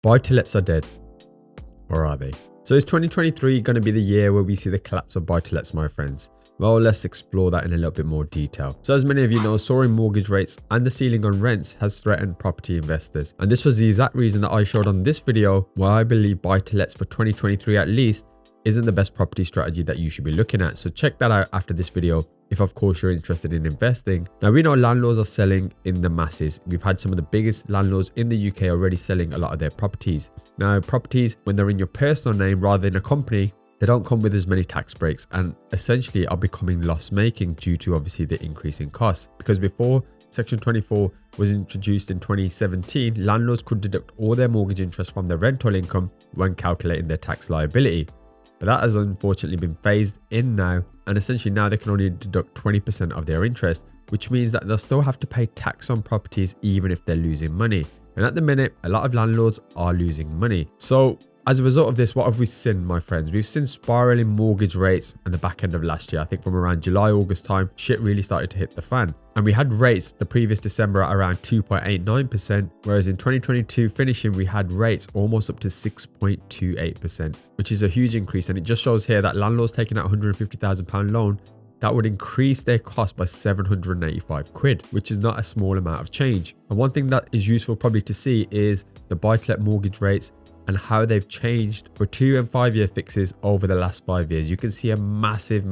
Buy-to-lets are dead, or are they? So is 2023 going to be the year where we see the collapse of buy-to-lets, my friends? Well, let's explore that in a little bit more detail. So as many of you know, soaring mortgage rates and the ceiling on rents has threatened property investors. And this was the exact reason that I showed on this video why I believe buy-to-lets for 2023 at least isn't the best property strategy that you should be looking at. So check that out after this video if of course you're interested in investing. Now we know landlords are selling in the masses. We've had some of the biggest landlords in the UK already selling a lot of their properties. Now properties, when they're in your personal name rather than a company, they don't come with as many tax breaks and essentially are becoming loss making due to obviously the increase in costs. Because before Section 24 was introduced in 2017, landlords could deduct all their mortgage interest from their rental income when calculating their tax liability. But that has unfortunately been phased in now, and essentially now they can only deduct 20% of their interest, which means that they'll still have to pay tax on properties even if they're losing money. And at the minute, a lot of landlords are losing money. So as a result of this, what have we seen, my friends? We've seen spiraling mortgage rates at the back end of last year. I think from around July, August time, shit really started to hit the fan. And we had rates the previous December at around 2.89%, whereas in 2022 finishing, we had rates almost up to 6.28%, which is a huge increase. And it just shows here that landlords taking out £150,000 loan, that would increase their cost by 785 quid, which is not a small amount of change. And one thing that is useful probably to see is the buy-to-let mortgage rates and how they've changed for 2 and 5 year fixes over the last 5 years. You can see a massive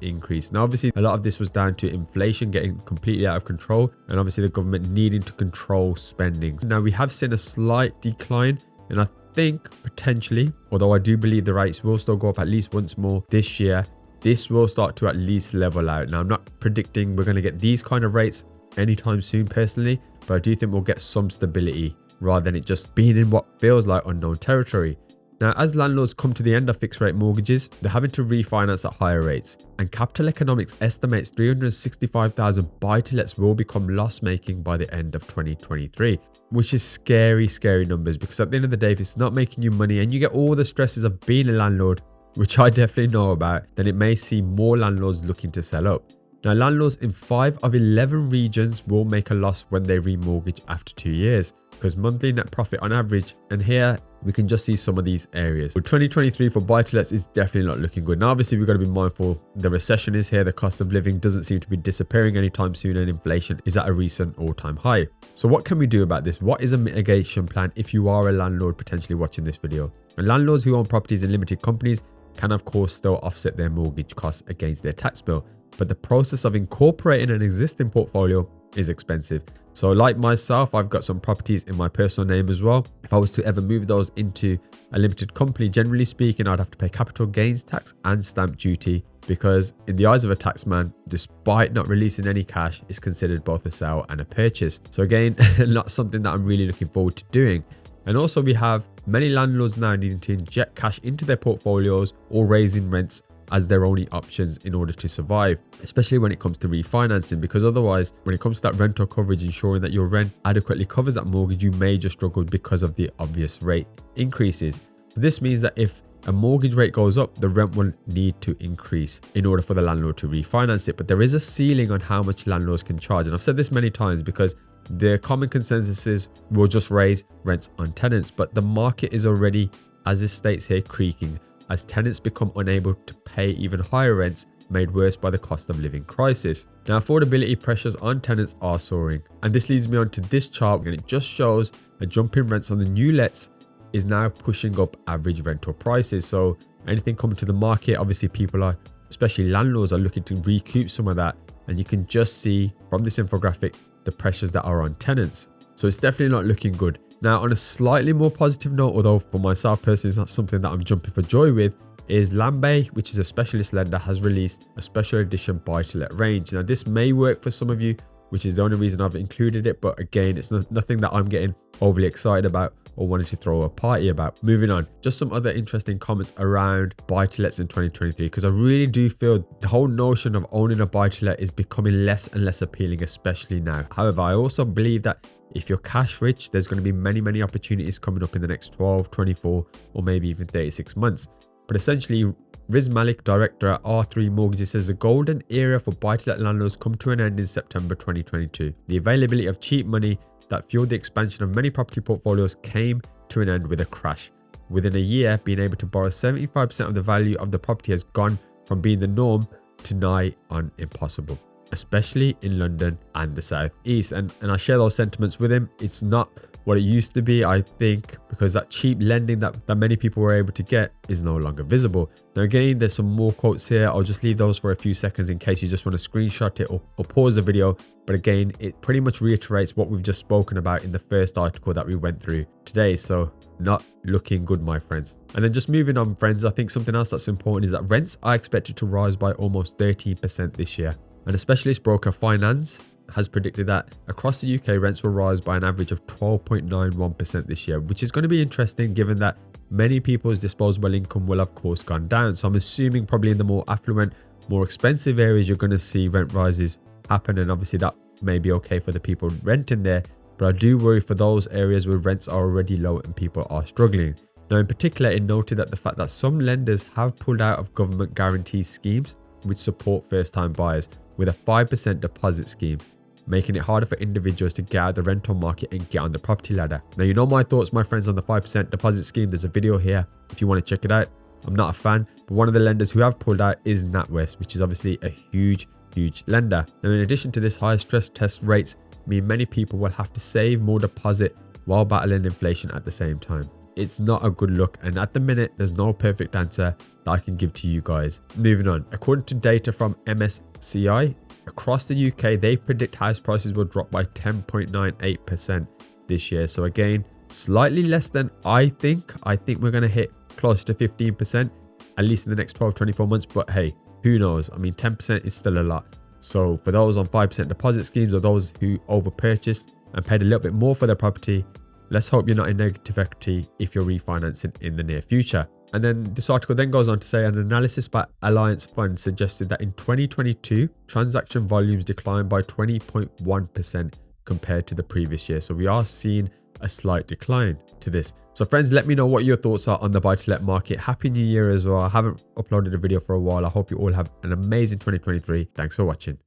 increase. Now, obviously, a lot of this was down to inflation getting completely out of control and obviously the government needing to control spending. Now, we have seen a slight decline, and I think potentially, although I do believe the rates will still go up at least once more this year, this will start to at least level out. Now, I'm not predicting we're going to get these kind of rates anytime soon personally, but I do think we'll get some stability rather than it just being in what feels like unknown territory. Now, as landlords come to the end of fixed rate mortgages, they're having to refinance at higher rates. And Capital Economics estimates 365,000 buy-to-lets will become loss-making by the end of 2023, which is scary numbers, because at the end of the day, if it's not making you money and you get all the stresses of being a landlord, which I definitely know about, then it may see more landlords looking to sell up. Now, landlords in 5 of 11 regions will make a loss when they remortgage after 2 years, because monthly net profit on average, and here we can just see some of these areas. But 2023 for buy-to-lets is definitely not looking good. Now, obviously, we've got to be mindful the recession is here, the cost of living doesn't seem to be disappearing anytime soon, and inflation is at a recent all-time high. So what can we do about this? What is a mitigation plan if you are a landlord potentially watching this video? And landlords who own properties in limited companies can of course still offset their mortgage costs against their tax bill, but the process of incorporating an existing portfolio is expensive. So like myself, I've got some properties in my personal name as well. If I was to ever move those into a limited company, generally speaking, I'd have to pay capital gains tax and stamp duty, because in the eyes of a taxman, despite not releasing any cash, it's considered both a sale and a purchase. So again, not something that I'm really looking forward to doing. And also we have many landlords now needing to inject cash into their portfolios or raising rents as their only options in order to survive, especially when it comes to refinancing, because otherwise when it comes to that rental coverage, ensuring that your rent adequately covers that mortgage, you may just struggle because of the obvious rate increases. So this means that if a mortgage rate goes up, the rent will need to increase in order for the landlord to refinance it. But there is a ceiling on how much landlords can charge. And I've said this many times, because the common consensus is we'll just raise rents on tenants, but the market is already, as it states here, creaking as tenants become unable to pay even higher rents, made worse by the cost of living crisis. Now, affordability pressures on tenants are soaring, and this leads me on to this chart, and it just shows a jump in rents on the new lets is now pushing up average rental prices. So anything coming to the market, obviously people are, especially landlords, are looking to recoup some of that, and you can just see from this infographic the pressures that are on tenants. So it's definitely not looking good. Now, on a slightly more positive note, although for myself personally it's not something that I'm jumping for joy with, is Lendlord, which is a specialist lender, has released a special edition buy-to-let range. Now, this may work for some of you, which is the only reason I've included it, but again, it's nothing that I'm getting overly excited about or wanting to throw a party about. Moving on, just some other interesting comments around buy-to-lets in 2023, because I really do feel the whole notion of owning a buy-to-let is becoming less and less appealing, especially now. However, I also believe that if you're cash rich, there's going to be many opportunities coming up in the next 12, 24, or maybe even 36 months. But essentially, Riz Malik, director at R3 Mortgages, says the golden era for buy-to-let landlords come to an end in September 2022. The availability of cheap money that fueled the expansion of many property portfolios came to an end with a crash. Within a year, being able to borrow 75% of the value of the property has gone from being the norm to nigh on impossible, especially in London and the southeast. And I share those sentiments with him. It's not what it used to be, I think, because that cheap lending that many people were able to get is no longer visible. Now again, there's some more quotes here. I'll just leave those for a few seconds in case you just want to screenshot it or pause the video. But again, it pretty much reiterates what we've just spoken about in the first article that we went through today. So not looking good, my friends. And then just moving on, friends, I think something else that's important is that rents are expected to rise by almost 13% this year. And a specialist broker, Finance, has predicted that across the UK, rents will rise by an average of 12.91% this year, which is going to be interesting given that many people's disposable income will of course gone down. So I'm assuming probably in the more affluent, more expensive areas, you're going to see rent rises happen. And obviously that may be okay for the people renting there. But I do worry for those areas where rents are already low and people are struggling. Now in particular, it noted that the fact that some lenders have pulled out of government guarantee schemes which support first-time buyers with a 5% deposit scheme, making it harder for individuals to get out of the rental market and get on the property ladder. Now, you know my thoughts, my friends, on the 5% deposit scheme. There's a video here if you want to check it out. I'm not a fan, but one of the lenders who have pulled out is NatWest, which is obviously a huge lender. Now, in addition to this, higher stress test rates mean many people will have to save more deposit while battling inflation at the same time. It's not a good look, and at the minute, there's no perfect answer that I can give to you guys. Moving on, according to data from MSCI, across the UK, they predict house prices will drop by 10.98% this year. So again, slightly less than I think. I think we're going to hit close to 15%, at least in the next 12-24 months. But hey, who knows? I mean, 10% is still a lot. So for those on 5% deposit schemes or those who overpurchased and paid a little bit more for their property, let's hope you're not in negative equity if you're refinancing in the near future. And then this article then goes on to say an analysis by Alliance Fund suggested that in 2022, transaction volumes declined by 20.1% compared to the previous year. So we are seeing a slight decline to this. So friends, let me know what your thoughts are on the buy-to-let market. Happy New Year as well. I haven't uploaded a video for a while. I hope you all have an amazing 2023. Thanks for watching.